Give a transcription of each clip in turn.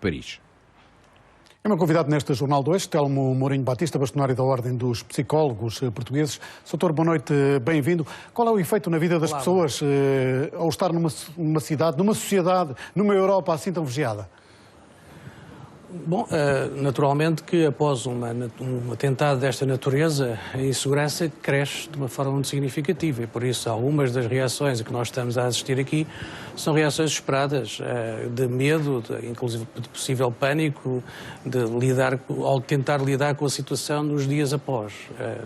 Paris. É meu convidado neste Jornal 2, Telmo Mourinho Batista, bastonário da Ordem dos Psicólogos Portugueses. Doutor, boa noite, bem-vindo. Qual é o efeito na vida das pessoas ao estar numa cidade, numa sociedade, numa Europa assim tão vigiada? Bom, naturalmente que após um atentado desta natureza, a insegurança cresce de uma forma muito significativa e por isso algumas das reações a que nós estamos a assistir aqui são reações esperadas, de medo, inclusive de possível pânico, ao tentar lidar com a situação nos dias após.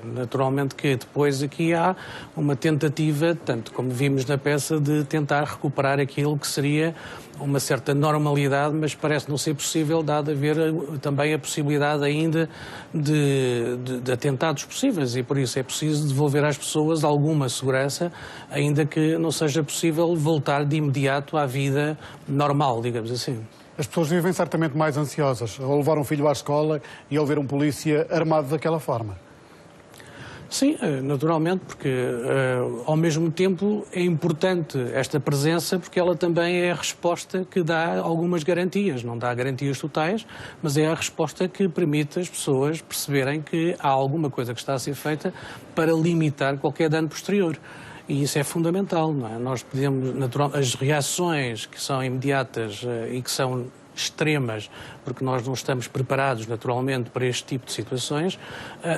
Naturalmente que depois aqui há uma tentativa, tanto como vimos na peça, de tentar recuperar aquilo que seria uma certa normalidade, mas parece não ser possível, dado haver também a possibilidade ainda de atentados possíveis e por isso é preciso devolver às pessoas alguma segurança, ainda que não seja possível voltar de imediato à vida normal, digamos assim. As pessoas vivem certamente mais ansiosas ao levar um filho à escola e ao ver um polícia armado daquela forma. Sim, naturalmente, porque ao mesmo tempo é importante esta presença porque ela também é a resposta que dá algumas garantias. Não dá garantias totais, mas é a resposta que permite as pessoas perceberem que há alguma coisa que está a ser feita para limitar qualquer dano posterior. E isso é fundamental, não é? Nós podemos, as reações que são imediatas e que são extremas, porque nós não estamos preparados naturalmente para este tipo de situações,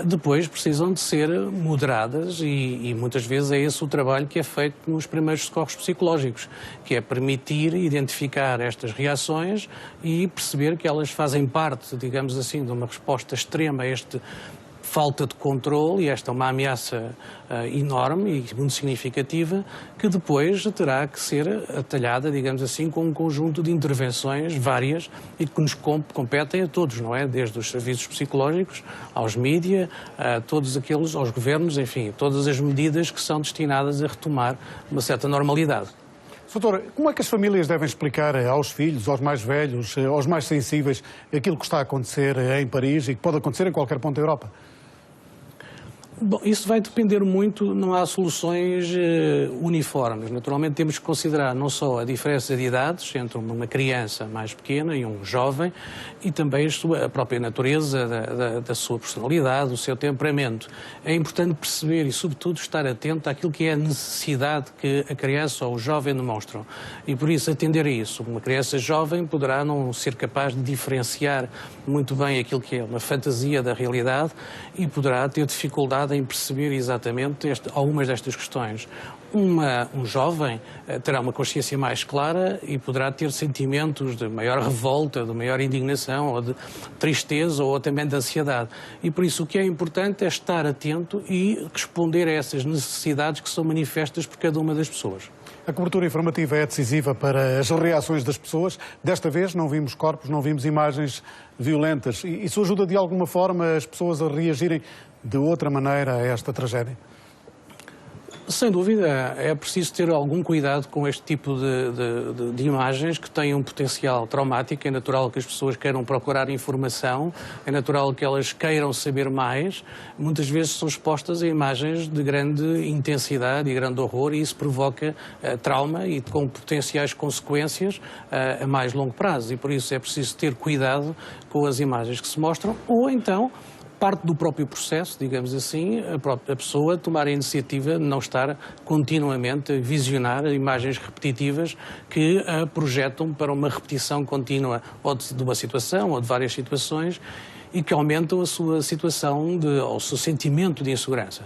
depois precisam de ser moderadas e muitas vezes é esse o trabalho que é feito nos primeiros socorros psicológicos, que é permitir identificar estas reações e perceber que elas fazem parte, digamos assim, de uma resposta extrema a este falta de controle, e esta é uma ameaça enorme e muito significativa, que depois terá que ser atalhada, digamos assim, com um conjunto de intervenções várias e que nos competem a todos, não é? Desde os serviços psicológicos, aos mídia, a todos aqueles, aos governos, enfim, todas as medidas que são destinadas a retomar uma certa normalidade. Doutor, como é que as famílias devem explicar aos filhos, aos mais velhos, aos mais sensíveis, aquilo que está a acontecer em Paris e que pode acontecer em qualquer ponto da Europa? Bom, isso vai depender muito, não há soluções uniformes. Naturalmente temos que considerar não só a diferença de idades entre uma criança mais pequena e um jovem e também a própria natureza da sua personalidade, do seu temperamento. É importante perceber e, sobretudo, estar atento àquilo que é a necessidade que a criança ou o jovem demonstram. E, por isso, atender a isso. Uma criança jovem poderá não ser capaz de diferenciar muito bem aquilo que é uma fantasia da realidade e poderá ter dificuldade em perceber exatamente algumas destas questões. Um jovem terá uma consciência mais clara e poderá ter sentimentos de maior revolta, de maior indignação, ou de tristeza, ou também de ansiedade. E por isso o que é importante é estar atento e responder a essas necessidades que são manifestas por cada uma das pessoas. A cobertura informativa é decisiva para as reações das pessoas. Desta vez não vimos corpos, não vimos imagens violentas. Isso ajuda de alguma forma as pessoas a reagirem de outra maneira a esta tragédia? Sem dúvida, é preciso ter algum cuidado com este tipo de imagens que têm um potencial traumático. É natural que as pessoas queiram procurar informação, é natural que elas queiram saber mais. Muitas vezes são expostas a imagens de grande intensidade e grande horror e isso provoca trauma e com potenciais consequências a mais longo prazo. E por isso é preciso ter cuidado com as imagens que se mostram ou então parte do próprio processo, digamos assim, a pessoa tomar a iniciativa de não estar continuamente a visionar imagens repetitivas que a projetam para uma repetição contínua ou de uma situação ou de várias situações e que aumentam a sua situação, ou o seu sentimento de insegurança.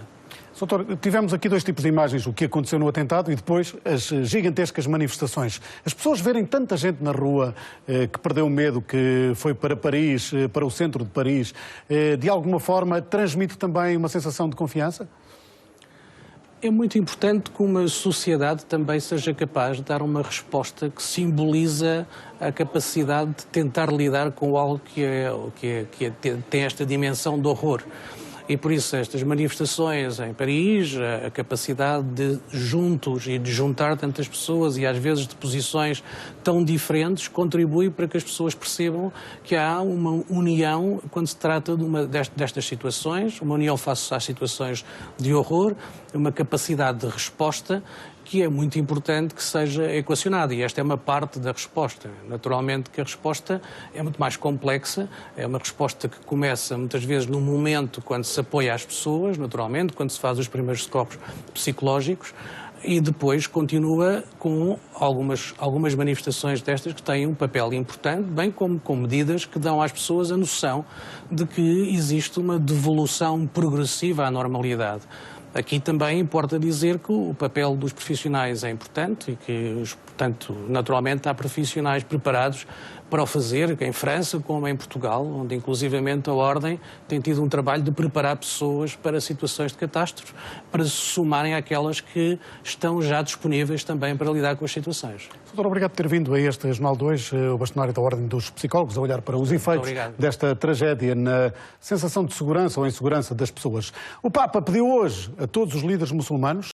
Doutor, tivemos aqui dois tipos de imagens, o que aconteceu no atentado e depois as gigantescas manifestações. As pessoas verem tanta gente na rua que perdeu o medo, que foi para Paris, para o centro de Paris, de alguma forma transmite também uma sensação de confiança? É muito importante que uma sociedade também seja capaz de dar uma resposta que simboliza a capacidade de tentar lidar com algo que tem esta dimensão de horror. E por isso estas manifestações em Paris, a capacidade de juntos e de juntar tantas pessoas e às vezes de posições tão diferentes contribui para que as pessoas percebam que há uma união quando se trata destas situações, uma união face às situações de horror, uma capacidade de resposta que é muito importante que seja equacionada, e esta é uma parte da resposta. Naturalmente que a resposta é muito mais complexa, é uma resposta que começa muitas vezes num momento quando se apoia as pessoas, naturalmente, quando se faz os primeiros socorros psicológicos, e depois continua com algumas manifestações destas que têm um papel importante, bem como com medidas que dão às pessoas a noção de que existe uma devolução progressiva à normalidade. Aqui também importa dizer que o papel dos profissionais é importante e que, portanto, naturalmente há profissionais preparados para o fazer, em França como em Portugal, onde inclusivamente a Ordem tem tido um trabalho de preparar pessoas para situações de catástrofe, para se somarem àquelas que estão já disponíveis também para lidar com as situações. Doutor, obrigado por ter vindo a este Jornal 2, o bastonário da Ordem dos Psicólogos, a olhar para os efeitos desta tragédia na sensação de segurança ou insegurança das pessoas. O Papa pediu hoje a todos os líderes muçulmanos